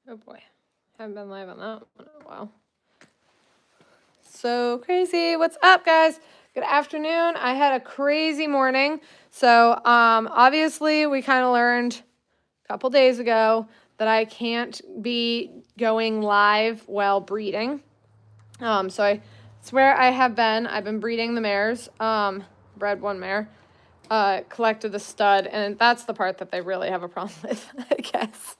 Oh boy, haven't been live on that one in a while. So crazy. What's up, guys? Good afternoon. I had a crazy morning. So obviously we kind of learned a couple days ago that I can't be going live while breeding. So I swear I have been. I've been breeding the mares. Bred one mare. Collected the stud, and that's the part that they really have a problem with, I guess.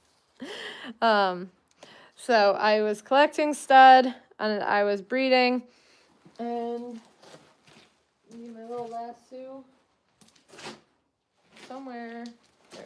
So I was collecting stud, and I was breeding, and I need my little lasso somewhere. There.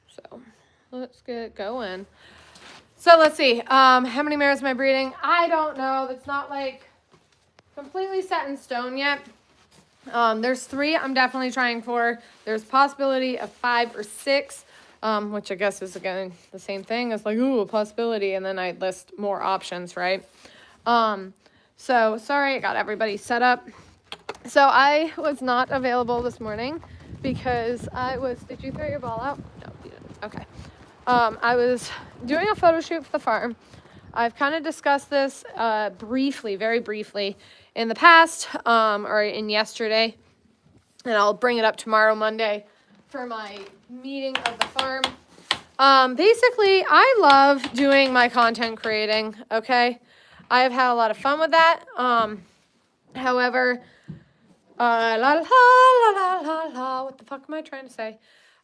So let's get going. So let's see. How many mares am I breeding? I don't know. It's not like completely set in stone yet. There's 3 I'm definitely trying for. There's possibility of 5 or 6, which I guess is again the same thing as like, ooh, a possibility, and then I list more options, right? So sorry, I got everybody set up. So I was not available this morning because I was, did you throw your ball out? No, you didn't. Okay. I was doing a photo shoot for the farm. I've kind of discussed this briefly, very briefly, in the past or in yesterday, and I'll bring it up tomorrow, Monday, for my meeting of the farm. Basically, I love doing my content creating, okay? I have had a lot of fun with that. However, la la la la la la, what the fuck am I trying to say?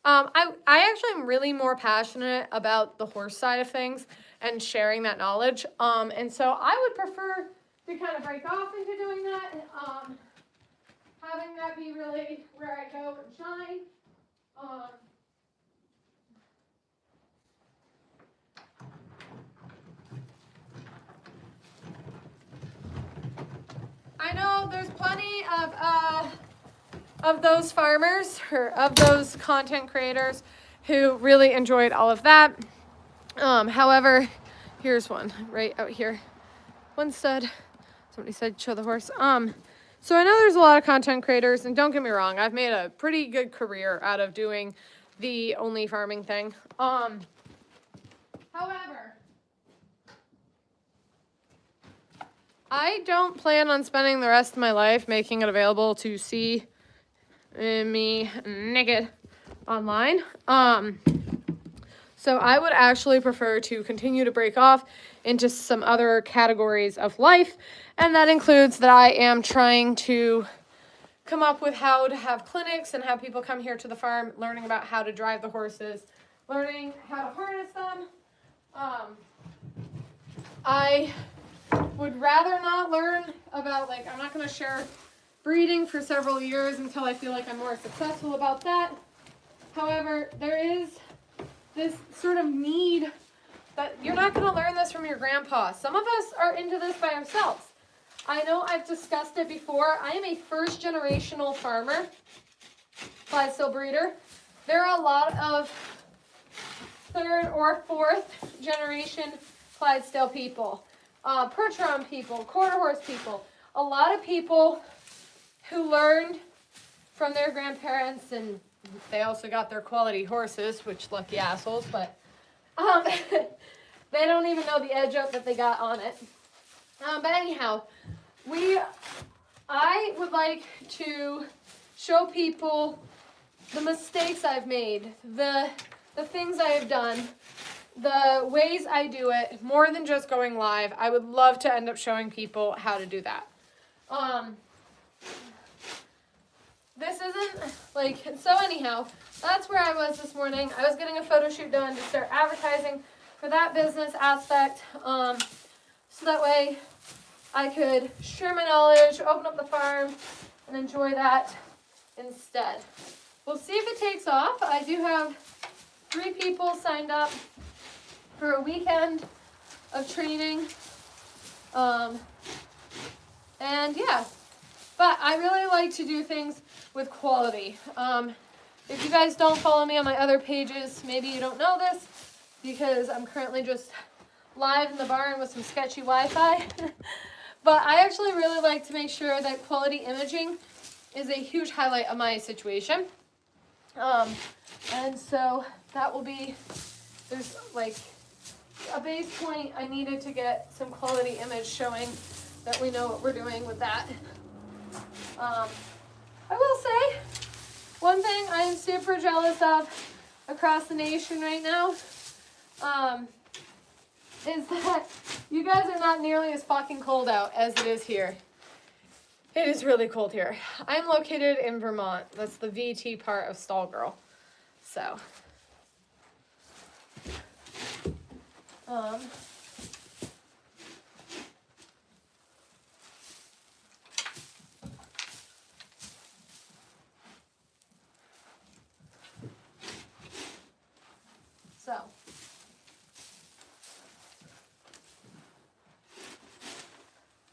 I actually am really more passionate about the horse side of things and sharing that knowledge. And so I would prefer to kind of break off into doing that. Having that be really where I go and shine. I know there's plenty of those farmers or of those content creators who really enjoyed all of that. However, here's one right out here. One stud. Somebody said show the horse. So I know there's a lot of content creators, and don't get me wrong, I've made a pretty good career out of doing the only farming thing. However, I don't plan on spending the rest of my life making it available to see me naked online. So I would actually prefer to continue to break off into some other categories of life, and that includes that I am trying to come up with how to have clinics and have people come here to the farm, learning about how to drive the horses, learning how to harness them. I would rather not learn about, like, I'm not going to share breeding for several years until I feel like I'm more successful about that. However, there is this sort of need that you're not going to learn this from your grandpa. Some of us are into this by ourselves. I know I've discussed it before. I am a first generational farmer, Clydesdale breeder. There are a lot of 3rd or 4th generation Clydesdale people, Percheron people, quarter horse people. A lot of people who learned from their grandparents, and they also got their quality horses, which lucky assholes, but they don't even know the edge up that they got on it. But anyhow, I would like to show people the mistakes I've made, the things I have done, the ways I do it, more than just going live. I would love to end up showing people how to do that. This isn't like, so anyhow, that's where I was this morning. I was getting a photo shoot done to start advertising for that business aspect. So that way I could share my knowledge, open up the farm, and enjoy that instead. We'll see if it takes off. I do have 3 people signed up for a weekend of training. And yeah, But I really like to do things with quality. If you guys don't follow me on my other pages, maybe you don't know this because I'm currently just live in the barn with some sketchy Wi-Fi. But I actually really like to make sure that quality imaging is a huge highlight of my situation. And so that will be, there's like a base point. I needed to get some quality image showing that we know what we're doing with that. I will say, one thing I am super jealous of across the nation right now is that you guys are not nearly as fucking cold out as it is here. It is really cold here. I'm located in Vermont. That's the VT part of Stall Girl. So,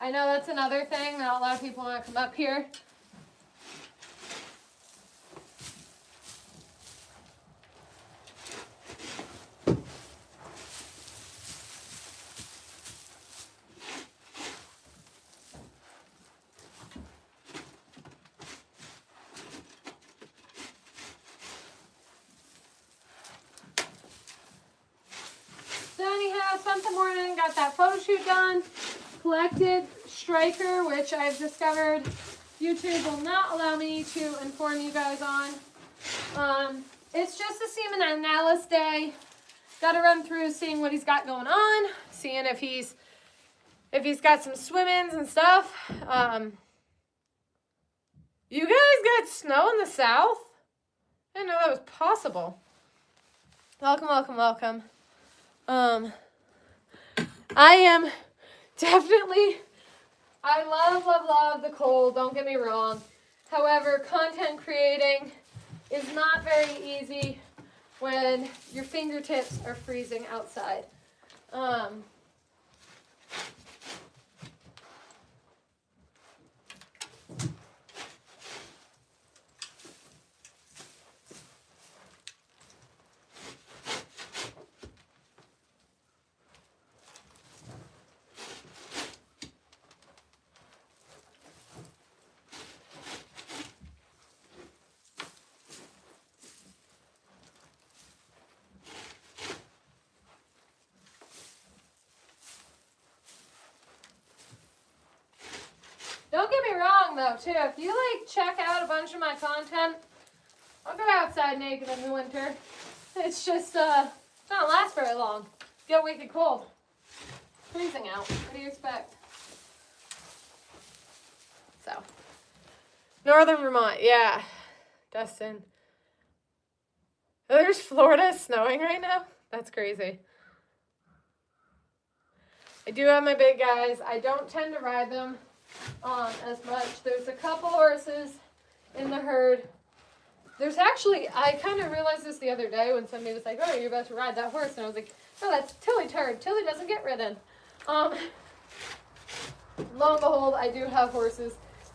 I know that's another thing. Not a lot of people want to come up here. So anyhow, spent the morning, got that photo shoot done. Collected striker, which I've discovered YouTube will not allow me to inform you guys on. It's just a semen analysis day. Got to run through seeing what he's got going on, seeing if he's got some swim-ins and stuff. You guys got snow in the south? I didn't know that was possible. Welcome, welcome, welcome. I am definitely, I love the cold, don't get me wrong. However, content creating is not very easy when your fingertips are freezing outside. Don't get me wrong though, too. If you like check out a bunch of my content, I'll go outside naked in the winter. It's just, it don't last very long. Get wicked cold. Freezing out. What do you expect? So, Northern Vermont, yeah. Dustin. There's Florida snowing right now? That's crazy. I do have my big guys. I don't tend to ride them as much. There's a couple horses in the herd. There's actually, I kind of realized this the other day when somebody was like, oh, you're about to ride that horse. And I was like, no, that's Tilly Turd. Tilly doesn't get ridden. Lo and behold, I do have horses.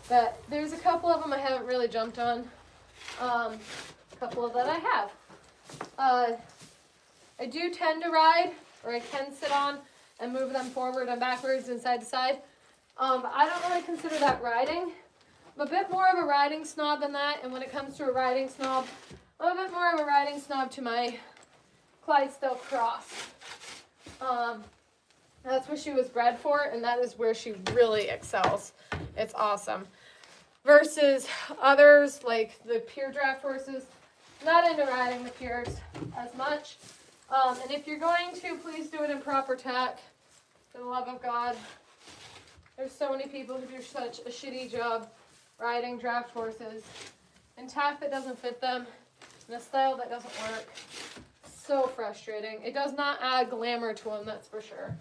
But there's a couple of them I haven't really jumped on. A couple of that I have. I do tend to ride, or I can sit on and move them forward and backwards and side to side. But I don't really consider that riding. I'm a bit more of a riding snob than that, and when it comes to a riding snob, I'm a bit more of a riding snob to my Clydesdale cross. That's what she was bred for, and that is where she really excels. It's awesome. Versus others, like the pure draft horses, not into riding the pures as much. And if you're going to, please do it in proper tack, for the love of God. There's so many people who do such a shitty job riding draft horses in tack that doesn't fit them, in a style that doesn't work. So frustrating. It does not add glamour to them, that's for sure.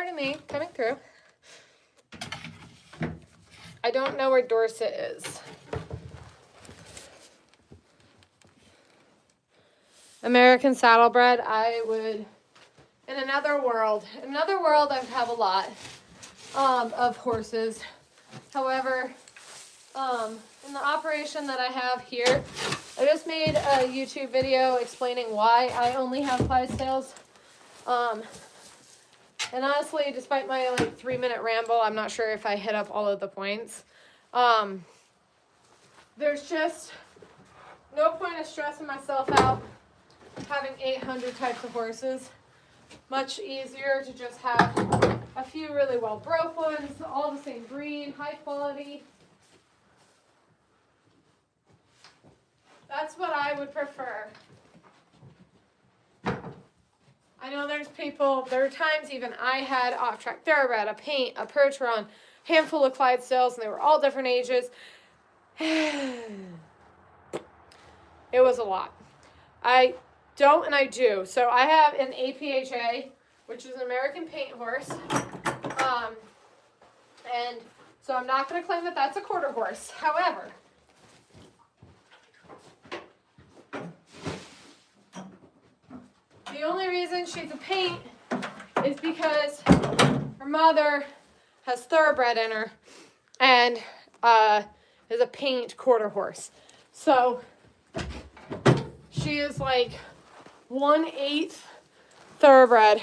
pardon me, coming through. I don't know where Dorset is. American saddlebred, I would, in another world, I would have a lot of horses. However, in the operation that I have here, I just made a YouTube video explaining why I only have Clydesdales. And honestly, despite my like 3-minute ramble, I'm not sure if I hit up all of the points. There's just no point of stressing myself out having 800 types of horses. Much easier to just have a few really well broke ones, all the same breed, high quality. That's what I would prefer. I know there's people, there are times even I had off-track thoroughbred, a paint, a Percheron, handful of Clydesdales, and they were all different ages. It was a lot. I don't and I do. So I have an APHA, which is an American paint horse. And so I'm not going to claim that that's a quarter horse. However, the only reason she's a paint is because her mother has thoroughbred in her and is a paint quarter horse. So she is like 1/8 thoroughbred,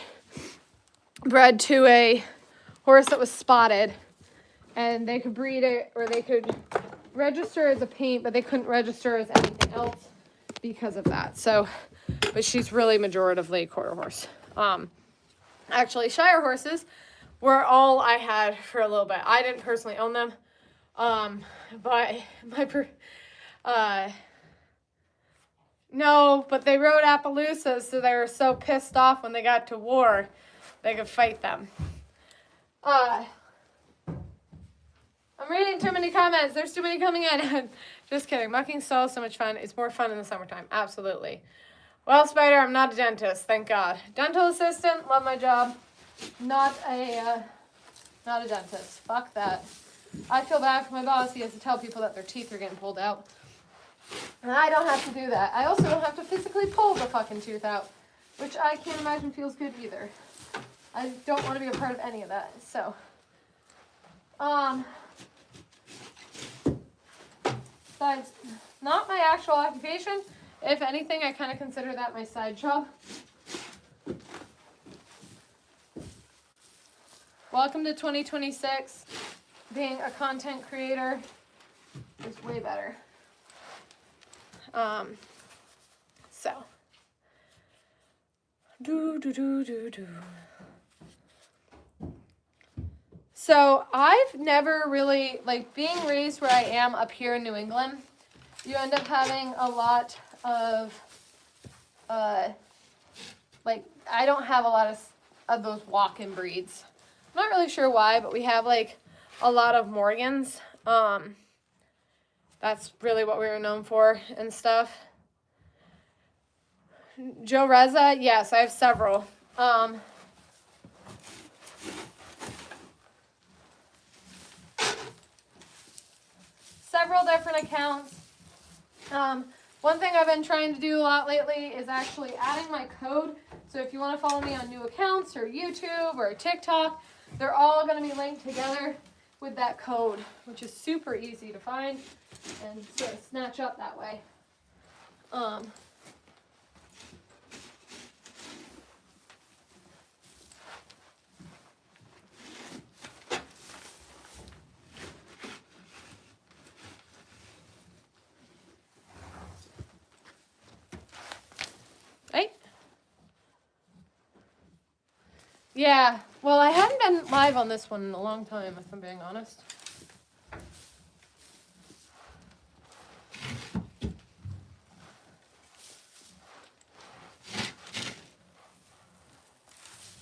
bred to a horse that was spotted, and they could breed it or they could register as a paint, but they couldn't register as anything else because of that. So, but she's really majoritively quarter horse. Actually, Shire horses were all I had for a little bit. I didn't personally own them, but no, but they rode Appaloosas, so they were so pissed off when they got to war, they could fight them. I'm reading too many comments. There's too many coming in. Just kidding. Mucking stall is so much fun. It's more fun in the summertime. Absolutely. Well, Spider, I'm not a dentist, thank God. Dental assistant, love my job. Not a dentist. Fuck that. I feel bad for my boss. He has to tell people that their teeth are getting pulled out. And I don't have to do that. I also don't have to physically pull the fucking tooth out, which I can't imagine feels good either. I don't want to be a part of any of that. So, besides, not my actual occupation. If anything, I kind of consider that my side job. Welcome to 2026. Being a content creator is way better. So. So I've never really, like, being raised where I am up here in New England, you end up having a lot of, like, I don't have a lot of those walk-in breeds. I'm not really sure why, but we have, like, a lot of Morgans. That's really what we were known for and stuff. Joe Reza, yes, I have several. Several different accounts. One thing I've been trying to do a lot lately is actually adding my code. So if you want to follow me on new accounts or YouTube or TikTok, they're all going to be linked together with that code, which is super easy to find and sort of snatch up that way. Right? Yeah, well, I hadn't been live on this one in a long time, if I'm being honest.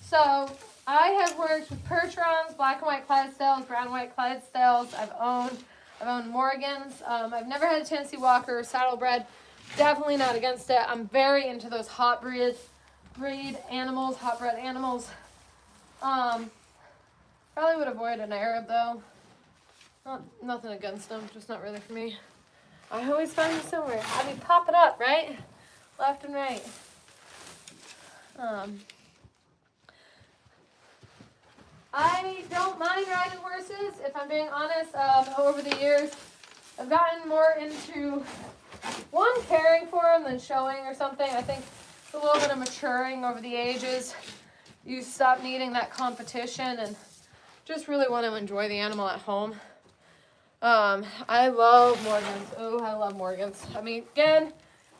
So, I have worked with Percherons, black and white Clydesdales, brown and white Clydesdales. I've owned Morgans. I've never had a Tennessee Walker or saddlebred. Definitely not against it. I'm very into those hot breed animals, hot bred animals. Probably would avoid an Arab though. Nothing against them, just not really for me. I always find them somewhere. I be popping up, right? Left and right. I don't mind riding horses, if I'm being honest. Over the years, I've gotten more into, one, caring for them than showing or something. I think it's a little bit of maturing over the ages. You stop needing that competition and just really want to enjoy the animal at home. I love Morgans. Oh, I love Morgans. I mean, again,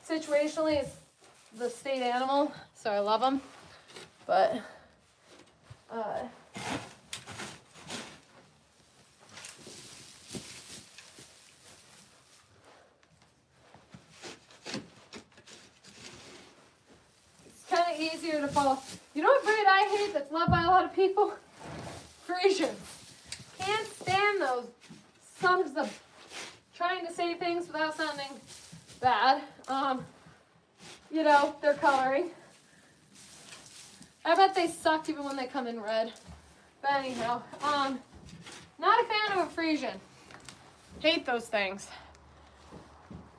situationally, it's the state animal, so I love them. But, it's kind of easier to fall. You know what breed I hate that's loved by a lot of people? Frisians. Can't stand those sons of trying to say things without sounding bad. You know, their coloring. I bet they suck even when they come in red. But anyhow, not a fan of a Frisian. Hate those things.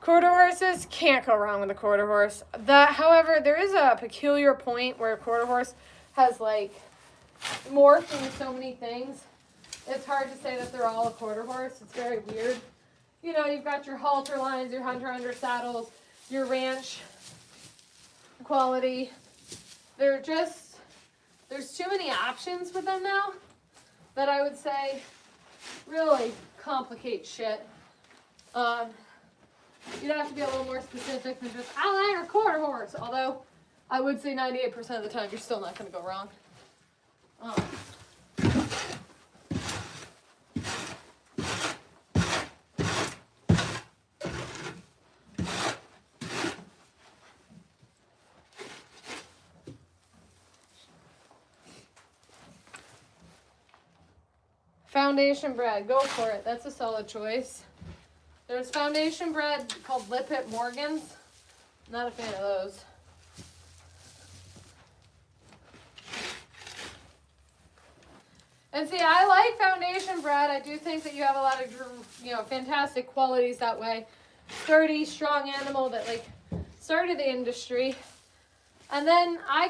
Quarter horses, can't go wrong with a quarter horse. However, there is a peculiar point where a quarter horse has like morphed into so many things. It's hard to say that they're all a quarter horse. It's very weird. You know, you've got your halter lines, your hunter under saddles, your ranch quality. There's too many options with them now that I would say really complicate shit. You'd have to be a little more specific than just, I like a quarter horse. Although, I would say 98% of the time, you're still not going to go wrong. Foundation bred, go for it. That's a solid choice. There's foundation bred called Lippet Morgans. Not a fan of those. And see, I like foundation bred. I do think that you have a lot of, you know, fantastic qualities that way. Sturdy, strong animal that like started the industry. And then I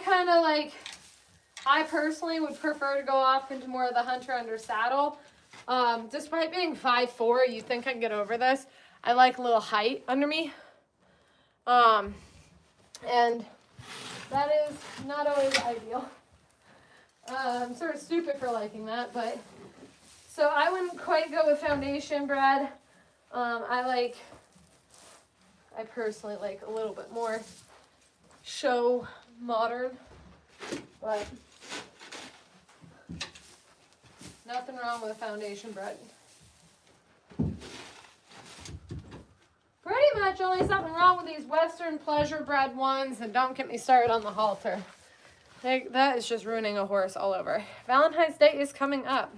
personally would prefer to go off into more of the hunter under saddle. Despite being 5'4", you'd think I can get over this. I like a little height under me. And that is not always ideal. I'm sort of stupid for liking that, but so I wouldn't quite go with foundation bred. I personally like a little bit more show modern, but nothing wrong with a foundation bred. Pretty much only something wrong with these Western pleasure bred ones, and don't get me started on the halter. That is just ruining a horse all over. Valentine's Day is coming up.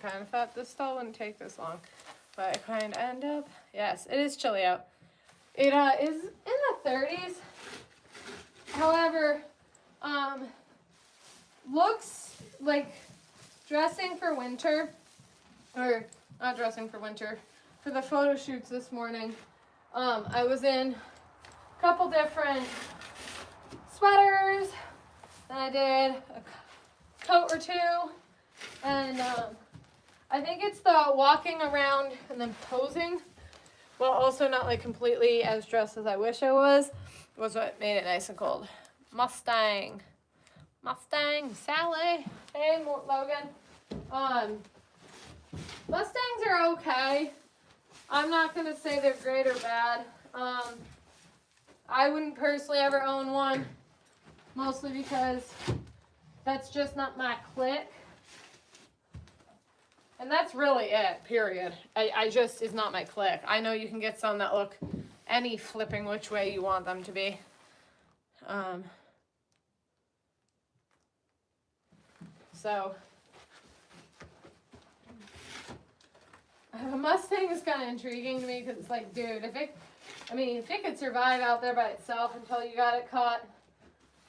Kind of thought this stall wouldn't take this long, but I kind of end up. Yes, it is chilly out. It is in the 30s. However, looks like dressing for winter, or not dressing for winter, for the photo shoots this morning, I was in a couple different sweaters, and I did a coat or two, and I think it's the walking around and then posing, while also not like completely as dressed as I wish I was what made it nice and cold. Mustang, Sally, hey Logan. Mustangs are okay. I'm not gonna say they're great or bad. I wouldn't personally ever own one, mostly because that's just not my clique. And that's really it, period. I just is not my clique. I know you can get some that look any flipping which way you want them to be. So a Mustang is kind of intriguing to me because it's like, dude, if it could survive out there by itself until you got it caught,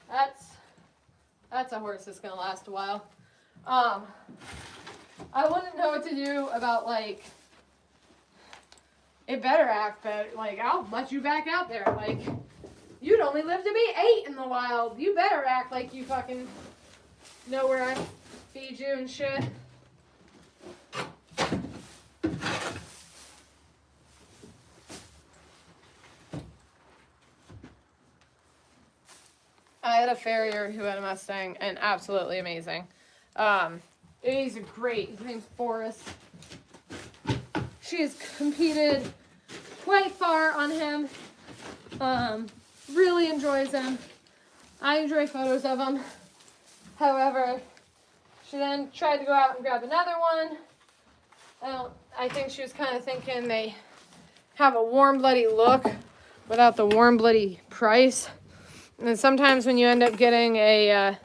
that's a horse that's gonna last a while. I wouldn't know what to do about, like, it better act, but, like, I'll let you back out there. Like, you'd only live to be 8 in the wild. You better act like you fucking know where I feed you and shit. I had a farrier who had a Mustang, and absolutely amazing. He's great. His name's Forrest. She has competed quite far on him. Really enjoys him. I enjoy photos of him. However, she then tried to go out and grab another one. I think she was kind of thinking they have a warm, bloody look without the warm, bloody price. And then sometimes when you end up getting a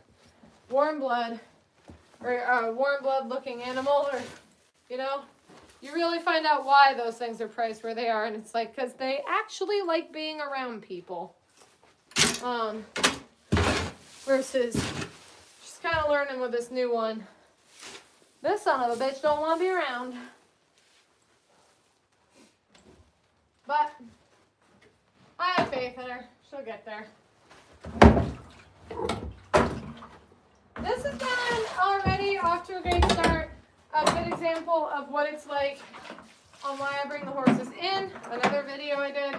warm blood or a warm blood looking animal, or, you know, you really find out why those things are priced where they are. And it's like, because they actually like being around people. Versus just kind of learning with this new one. This son of a bitch don't want to be around. But I have faith in her. She'll get there. This has been already off to a great start. A good example of what it's like on why I bring the horses in. Another video I did.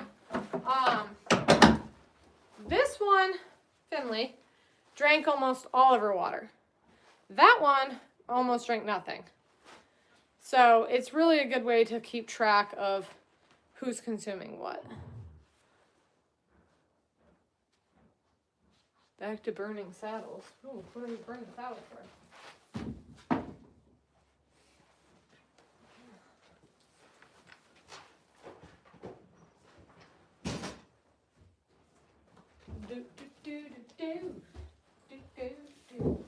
This one, Finley, drank almost all of her water. That one almost drank nothing. So it's really a good way to keep track of who's consuming what. Back to burning saddles. Ooh, what are you burning saddles for? Do, do, do, do, do, do, do.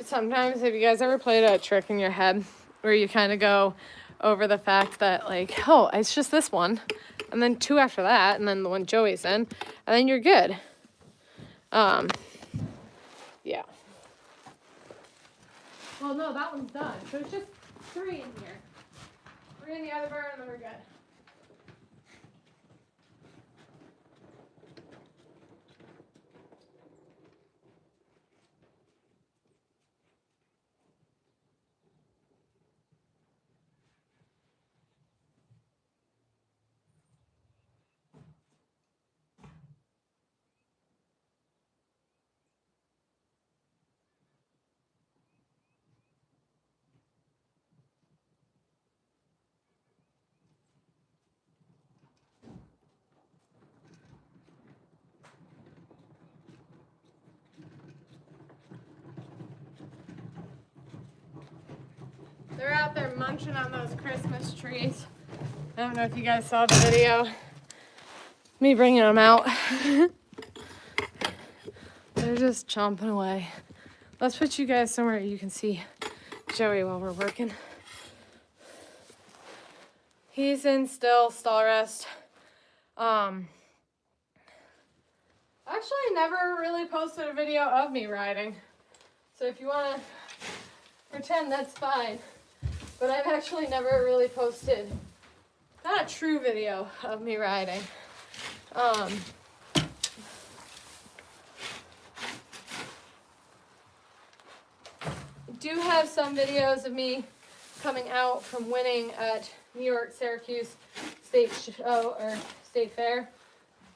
Sometimes, have you guys ever played a trick in your head where you kind of go over the fact that, like, oh, it's just this one, and then 2 after that, and then the one Joey's in, and then you're good. Yeah. Well, no, that one's done. So it's just 3 in here. 3 in the other barn, and then we're good. They're out there munching on those Christmas trees. I don't know if you guys saw the video. Me bringing them out. They're just chomping away. Let's put you guys somewhere you can see Joey while we're working. He's in still stall rest. Actually, I never really posted a video of me riding. So if you want to pretend, that's fine. But I've actually never really posted, not a true video of me riding. Do have some videos of me coming out from winning at New York Syracuse State Show or State Fair,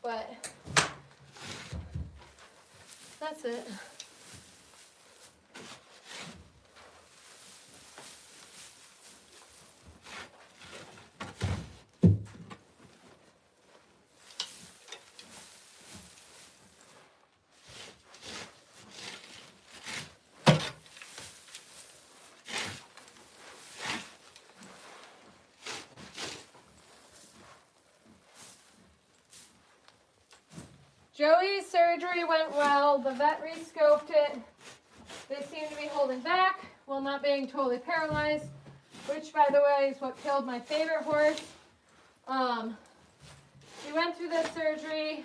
but that's it. Joey's surgery went well. The vet re-scoped it. They seem to be holding back while not being totally paralyzed, which, by the way, is what killed my favorite horse. She went through this surgery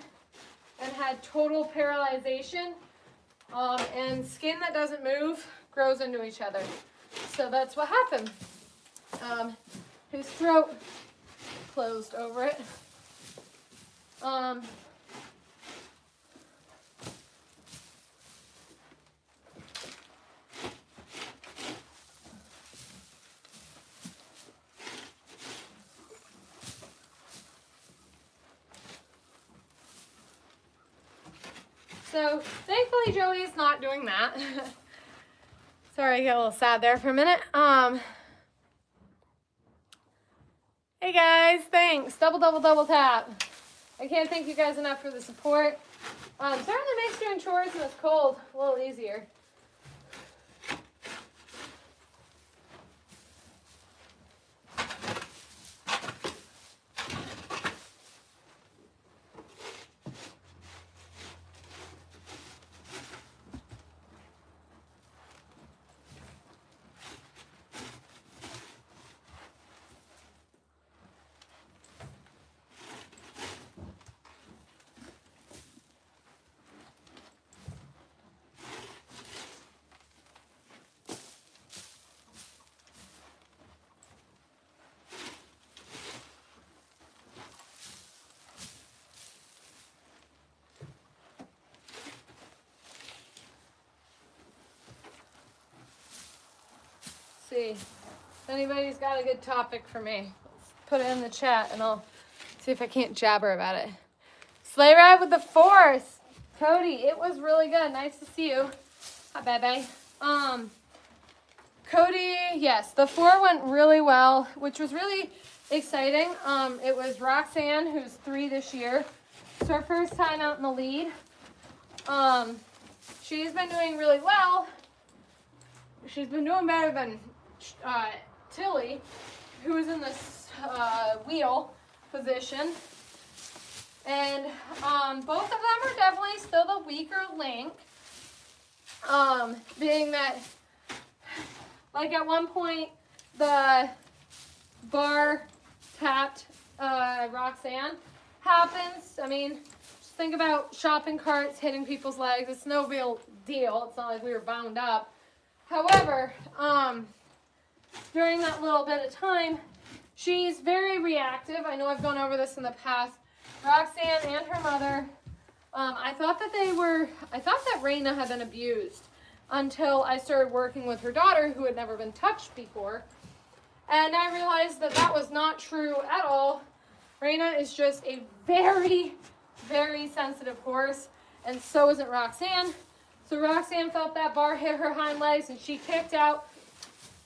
and had total paralyzation, and skin that doesn't move grows into each other. So that's what happened. His throat closed over it. So thankfully Joey's not doing that. Sorry, I got a little sad there for a minute. Hey guys, thanks. Double tap. I can't thank you guys enough for the support. Certainly makes doing chores when it's cold a little easier. See if anybody's got a good topic for me. Put it in the chat and I'll see if I can't jabber about it. Sleigh ride with the force. Cody, it was really good. Nice to see you. Hi, bye-bye. Cody, yes, the 4 went really well, which was really exciting. It was Roxanne, who's 3 this year. It's her first time out in the lead. She's been doing really well. She's been doing better than Tilly, who was in this wheel position. And both of them are definitely still the weaker link. Being that, like at one point, the bar tapped Roxanne happens. I mean, just think about shopping carts hitting people's legs. It's no real deal. It's not like we were bound up. However, during that little bit of time, she's very reactive. I know I've gone over this in the past. Roxanne and her mother, I thought that Raina had been abused until I started working with her daughter, who had never been touched before. And I realized that that was not true at all. Raina is just a very, very sensitive horse, and so isn't Roxanne. So Roxanne felt that bar hit her hind legs and she kicked out,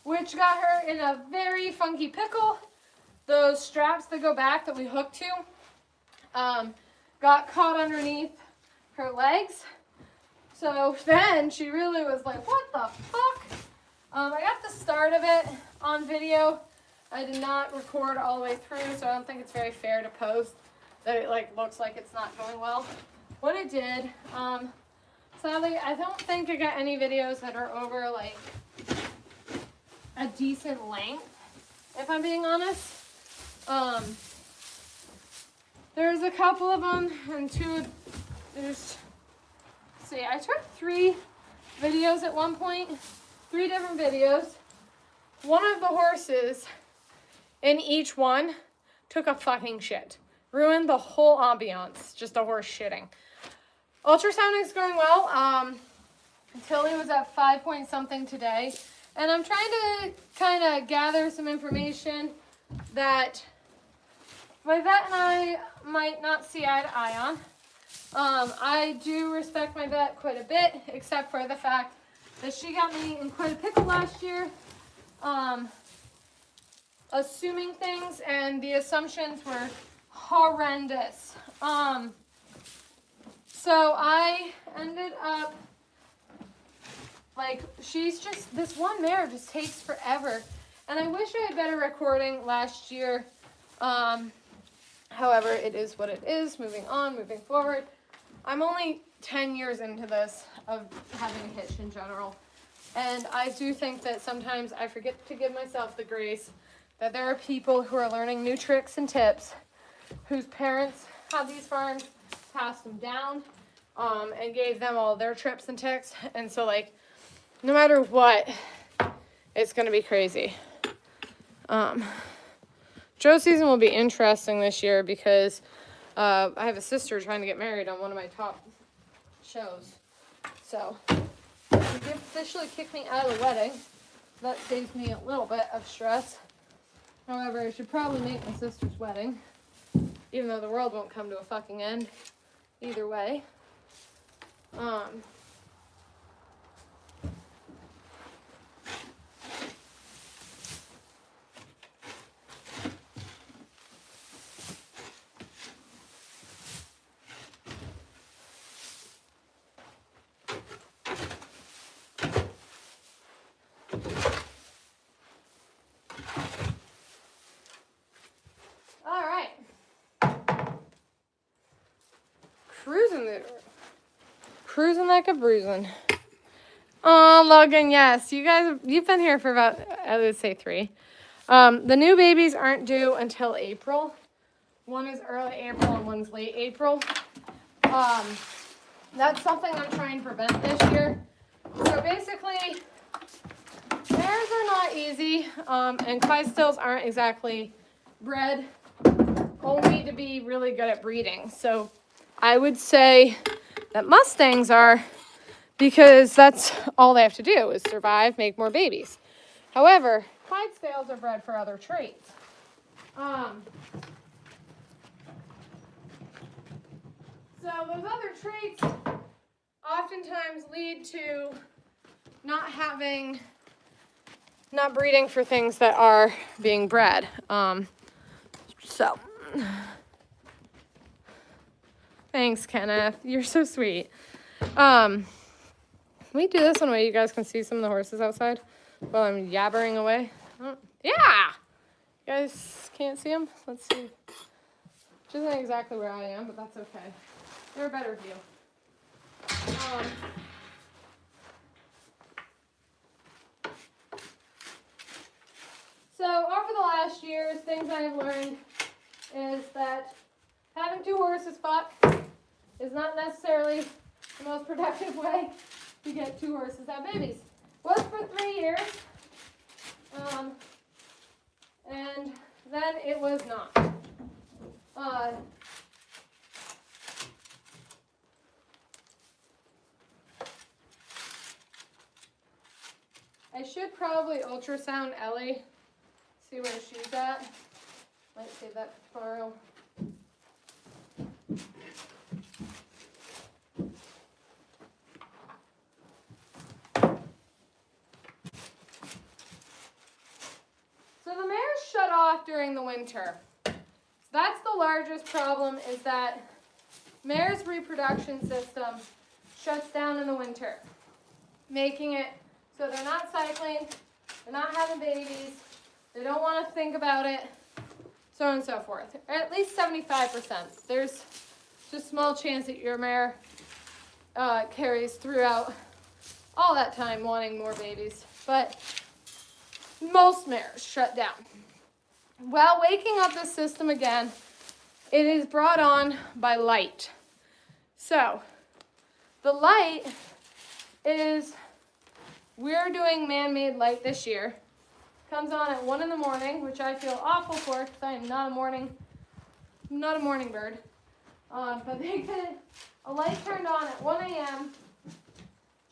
which got her in a very funky pickle. Those straps that go back that we hooked to got caught underneath her legs. So then she really was like, what the fuck? I got the start of it on video. I did not record all the way through, so I don't think it's very fair to post that it looks like it's not going well. What it did, sadly, I don't think I got any videos that are over a decent length, if I'm being honest. There's a couple of them, and I took 3 videos at one point, 3 different videos. One of the horses in each one took a fucking shit. Ruined the whole ambiance, just a horse shitting. Ultrasounding is going well. Tilly was at 5 point something today. And I'm trying to kind of gather some information that my vet and I might not see eye to eye on. I do respect my vet quite a bit, except for the fact that she got me in quite a pickle last year, assuming things, and the assumptions were horrendous. So I ended up, this one mare just takes forever. And I wish I had better recording last year. However, it is what it is. Moving on, moving forward. I'm only 10 years into this of having a hitch in general. And I do think that sometimes I forget to give myself the grace that there are people who are learning new tricks and tips, whose parents had these farms, passed them down, and gave them all their tips and tricks. And so, no matter what, it's going to be crazy. Joe season will be interesting this year because I have a sister trying to get married on one of my top shows. So, they officially kicked me out of the wedding. That saves me a little bit of stress. However, I should probably make my sister's wedding, even though the world won't come to a fucking end either way. Cruising like a bruising. Oh, Logan, yes. You've been here for about, I would say 3. The new babies aren't due until April. One is early April and one's late April. That's something I'm trying to prevent this year. So basically, mares are not easy, and Clydesdales aren't exactly bred only to be really good at breeding. So I would say that Mustangs are, because that's all they have to do is survive, make more babies. However, Clydesdales are bred for other traits. So those other traits oftentimes lead to not breeding for things that are being bred. Thanks, Kenneth. You're so sweet. Can we do this one way you guys can see some of the horses outside while I'm yabbering away? Oh, yeah! You guys can't see them? Let's see. Which isn't exactly where I am, but that's okay. They're a better view. So over the last years, things I have learned is that having 2 horses fuck is not necessarily the most productive way to get 2 horses to have babies. Was for 3 years, and then it was not. I should probably ultrasound Ellie, see where she's at. Might save that for tomorrow. So the mares shut off during the winter. That's the largest problem, is that mares' reproduction system shuts down in the winter, making it so they're not cycling, they're not having babies, they don't want to think about it, so on and so forth. Or at least 75%. There's just a small chance that your mare carries throughout all that time wanting more babies, but most mares shut down. while waking up the system again, it is brought on by light. So, the light is, we're doing man-made light this year. Comes on at 1 in the morning, which I feel awful for because I am not a morning bird. But they get a light turned on at 1 a.m.,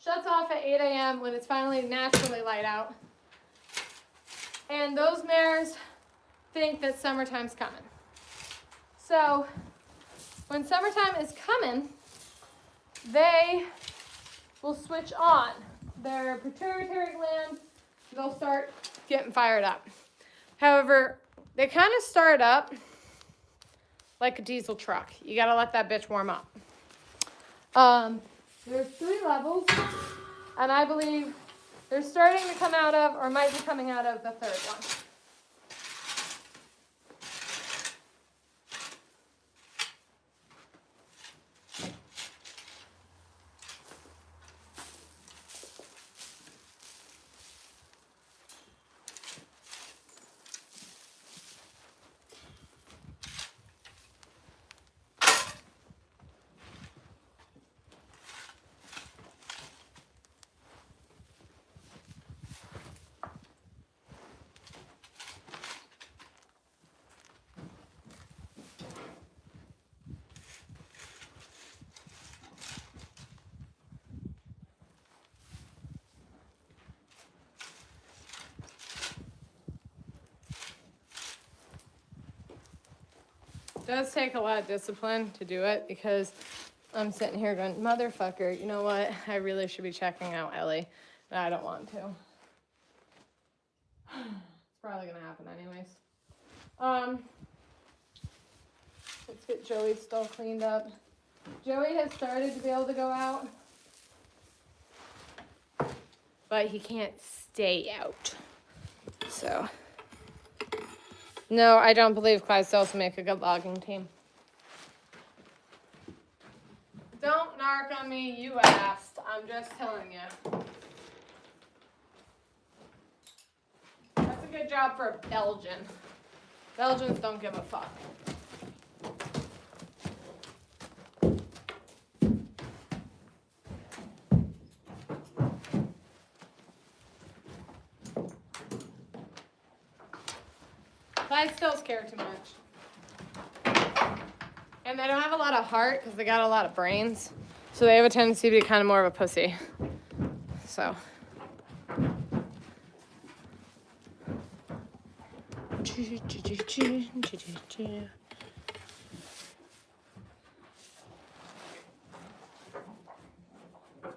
shuts off at 8 a.m. when it's finally naturally light out. And those mares think that summertime's coming. So when summertime is coming, they will switch on their pituitary gland. They'll start getting fired up. However, they kind of start up like a diesel truck. You gotta let that bitch warm up. There's 3 levels, and I believe they're starting to come out of, or might be coming out of, the 3rd one. It does take a lot of discipline to do it because I'm sitting here going, motherfucker, you know what? I really should be checking out Ellie, but I don't want to. It's probably going to happen anyways. Let's get Joey's stall cleaned up. Joey has started to be able to go out, but he can't stay out. So... no, I don't believe Clydesdale will make a good logging team. Don't narc on me, you asked. I'm just telling you. That's a good job for a Belgian. Belgians don't give a fuck. Clydesdales care too much. And they don't have a lot of heart because they got a lot of brains. So they have a tendency to be kind of more of a pussy. So.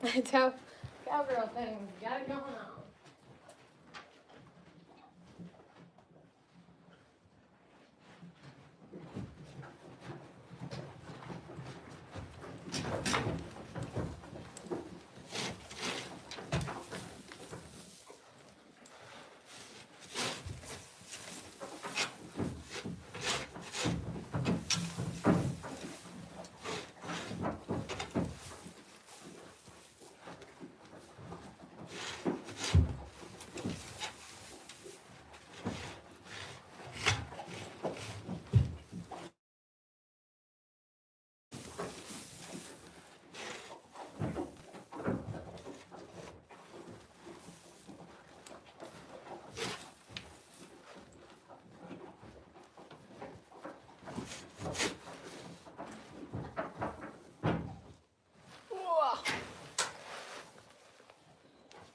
That's how cowgirl things got it going on.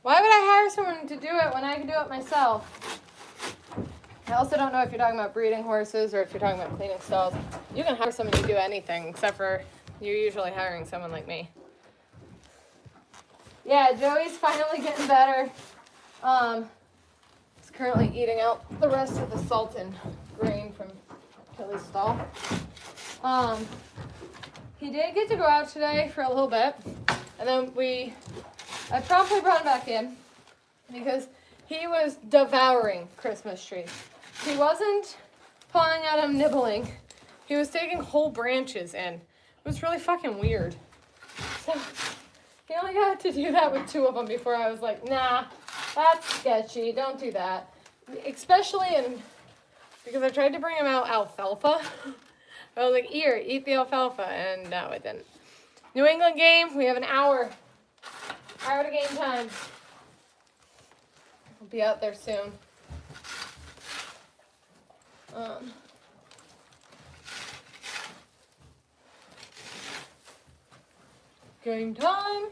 Why would I hire someone to do it when I can do it myself? I also don't know if you're talking about breeding horses or if you're talking about cleaning stalls. You can hire someone to do anything except for you're usually hiring someone like me. Yeah, Joey's finally getting better. He's currently eating out the rest of the salt and grain from Kelly's stall. He did get to go out today for a little bit, and then I promptly brought him back in because he was devouring Christmas trees. He wasn't pawing at him, nibbling. He was taking whole branches in. It was really fucking weird. So he only got to do that with 2 of them before I was like, nah, that's sketchy. Don't do that. Especially in because I tried to bring him out alfalfa. I was like, here, eat the alfalfa, and no, it didn't. New England game, we have an hour. Hour to game time. We'll be out there soon. Game time.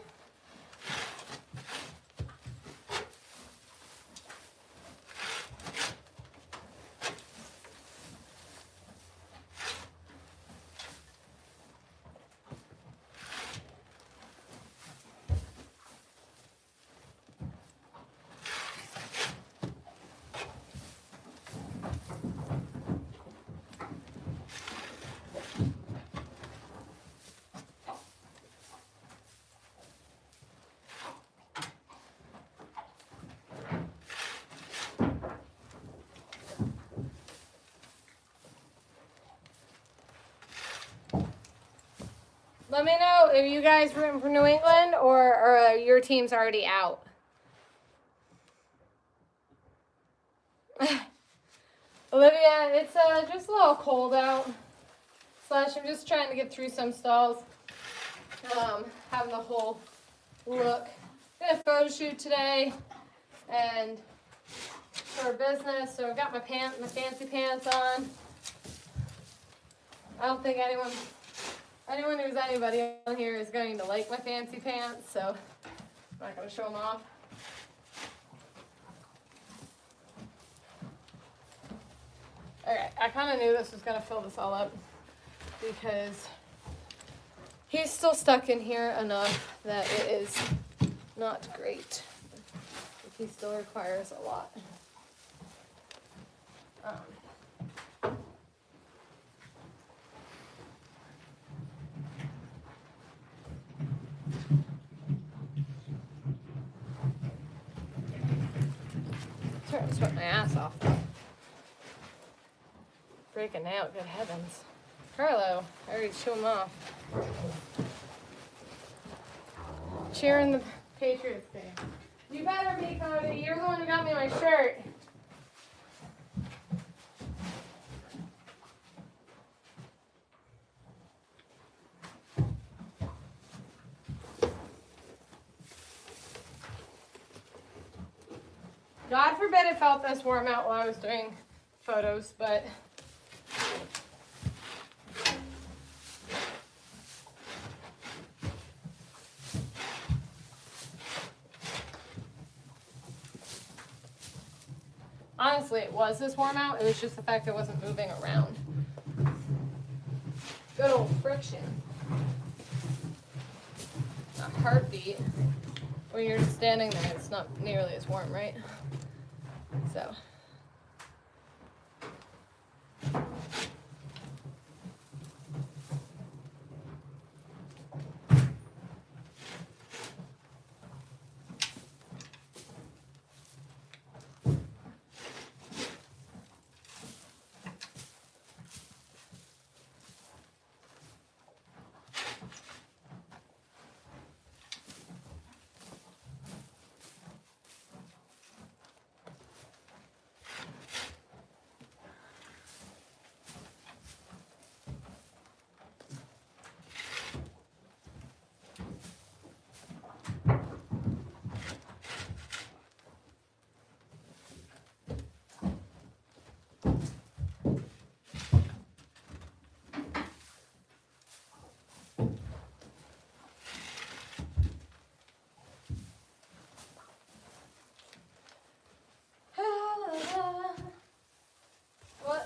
Let me know if you guys rooting for New England or your team's already out. Olivia, it's just a little cold out. / I'm just trying to get through some stalls. Having the whole look. Did a photo shoot today and for a business, so I've got my fancy pants on. I don't think anyone who's anybody on here is going to like my fancy pants, so I'm not going to show them off. Alright, I kind of knew this was going to fill this all up because he's still stuck in here enough that it is not great. He still requires a lot. Sorry, I sweat my ass off. Break a nail, good heavens. Carlo, I already chew him off. Cheering the Patriots game. You better be, Cody. You're the one who got me my shirt. God forbid it felt this warm out while I was doing photos, but honestly, it was this warm out. It was just the fact I wasn't moving around. Good old friction. A heartbeat. When you're just standing there, it's not nearly as warm, right? So.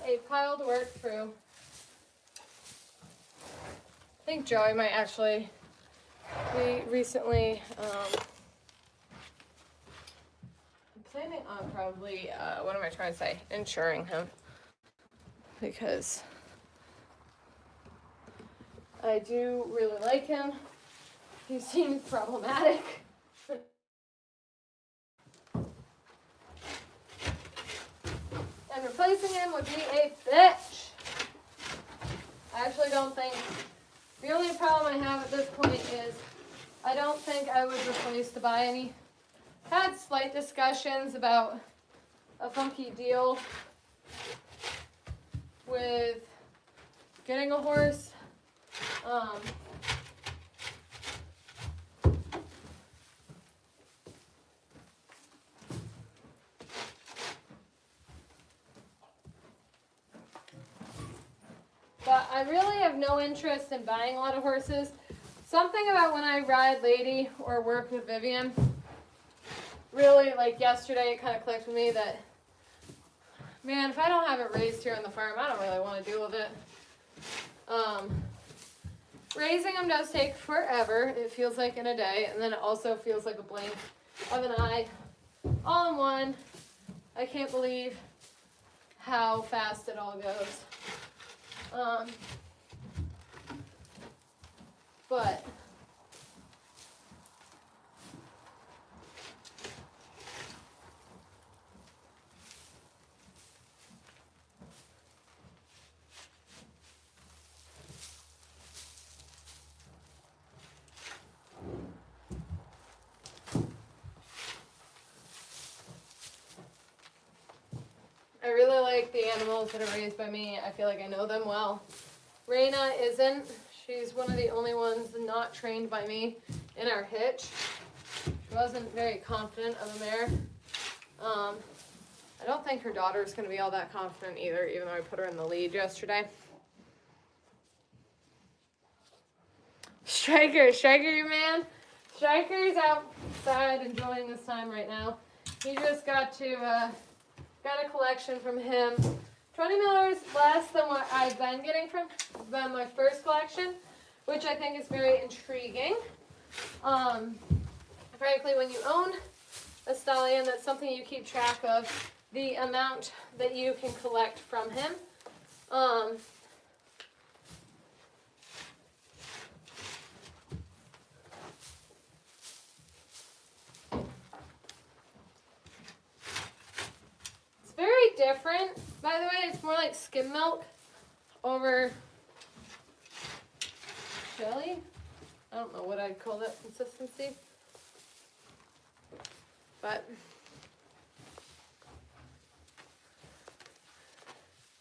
A pile to work through. I think Joey might actually, we recently, I'm planning on probably, what am I trying to say, insuring him, because I do really like him. He seems problematic. And replacing him would be a bitch. I actually don't think, the only problem I have at this point is I don't think I would replace the buy any. Had slight discussions about a funky deal with getting a horse. But I really have no interest in buying a lot of horses. Something about when I ride Lady or work with Vivian, really, like yesterday, it kind of clicked with me that, man, if I don't have it raised here on the farm, I don't really want to deal with it. Raising them does take forever. It feels like in a day, and then it also feels like a blink of an eye, all in one. I can't believe how fast it all goes. But I really like the animals that are raised by me. I feel like I know them well. Raina isn't. She's one of the only ones not trained by me in our hitch. She wasn't very confident of a mare. I don't think her daughter's going to be all that confident either, even though I put her in the lead yesterday. Striker, your man. Striker's outside enjoying his time right now. He just got a collection from him. 20 millers less than what I've been getting from my first collection, which I think is very intriguing. Frankly, when you own a stallion, that's something you keep track of, the amount that you can collect from him. It's very different, by the way. It's more like skim milk over jelly. I don't know what I'd call that consistency. But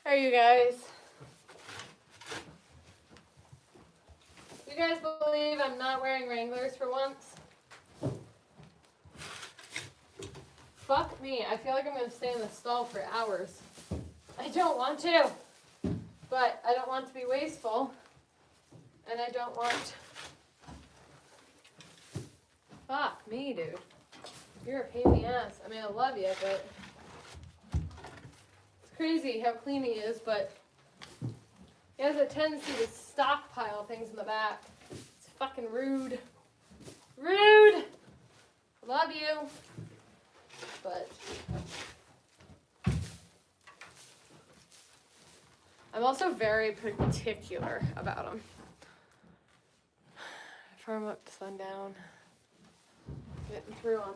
how are you guys? You guys believe I'm not wearing Wranglers for once? Fuck me. I feel like I'm going to stay in the stall for hours. I don't want to. But I don't want to be wasteful. And I don't want... Fuck me, dude. You're a pain in the ass. I mean, I love you, but... It's crazy how clean he is, but... He has a tendency to stockpile things in the back. It's fucking rude. Rude! Love you. But... I'm also very particular about them. Farm up to sundown. Getting through them.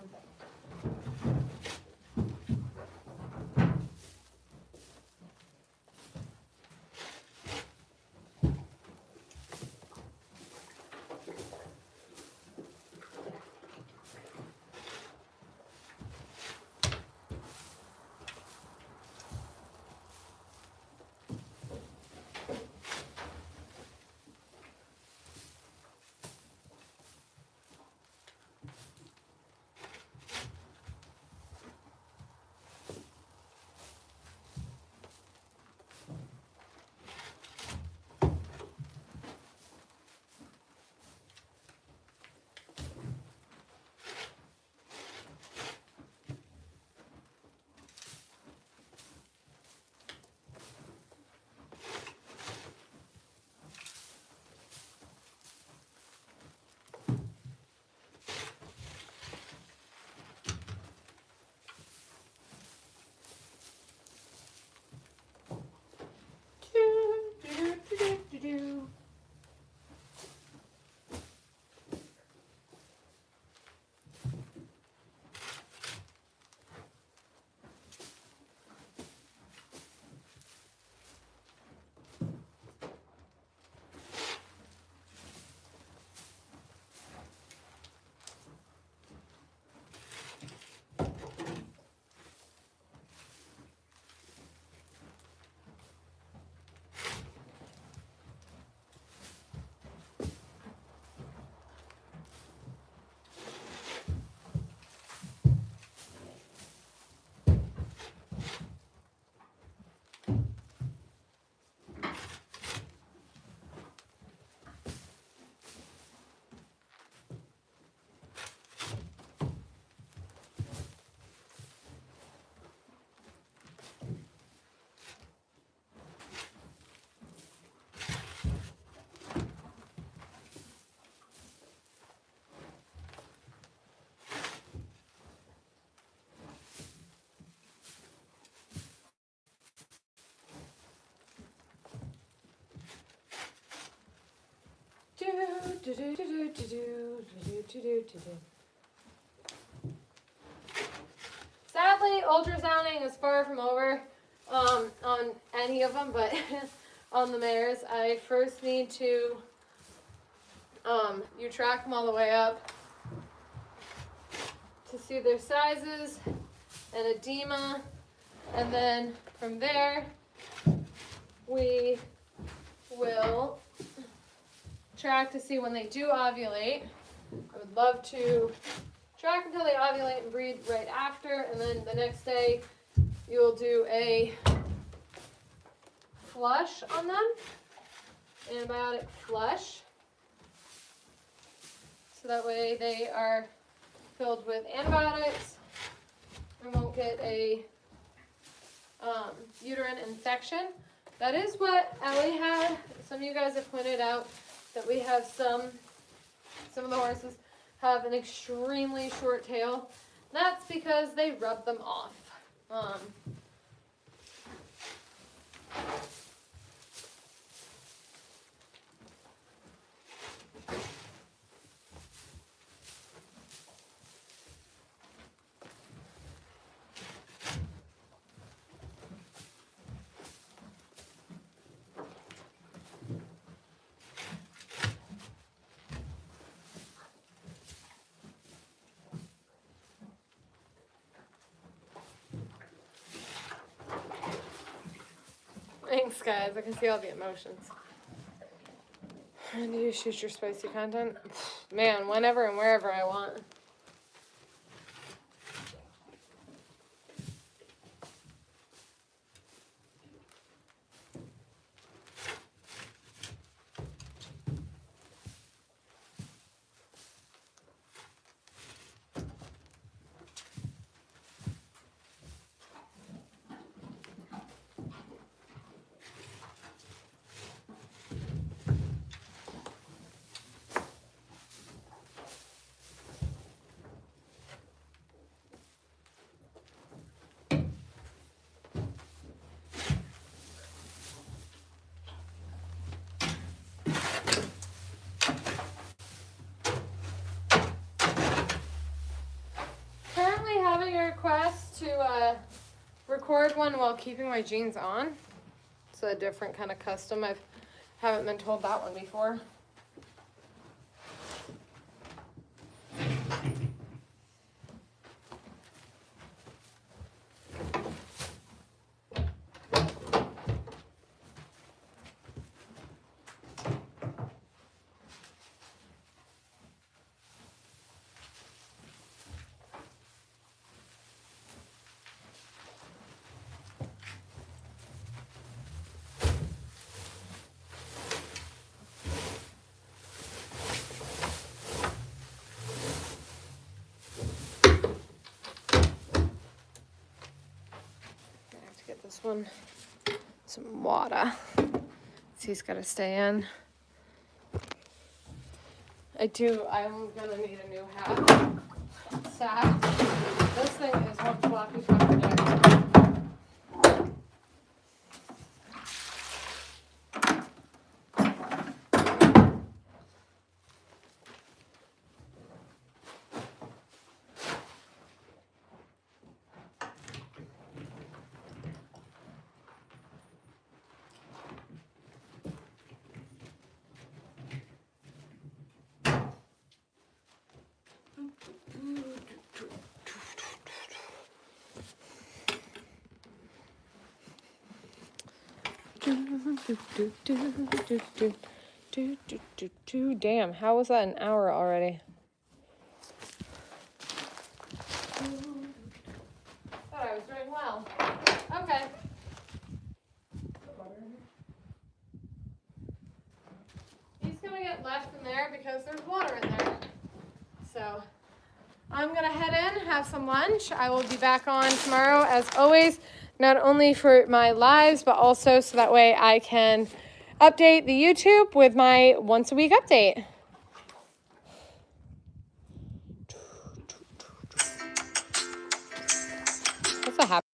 Sadly, ultrasounding is far from over on any of them, but on the mares, I first need to, you track them all the way up to see their sizes and edema, and then from there, we will track to see when they do ovulate. I would love to track until they ovulate and breed right after, and then the next day you'll do a flush on them, antibiotic flush, so that way they are filled with antibiotics and won't get a uterine infection. That is what Ellie had. Some of you guys have pointed out that we have some of the horses have an extremely short tail. That's because they rub them off. Thanks, guys. I can see all the emotions. And do you shoot your spicy content? Man, whenever and wherever I want. Request to record one while keeping my jeans on. It's a different kind of custom. I haven't been told that one before. This one, some water. So he's got to stay in. I'm gonna need a new hat. Sad. This thing is one floppy project. Damn, how was that an hour already? Thought I was doing well. Okay. He's gonna get left in there because there's water in there. So I'm gonna head in, have some lunch. I will be back on tomorrow as always. Not only for my lives, but also so that way I can update the YouTube with my once a week update. That's a happy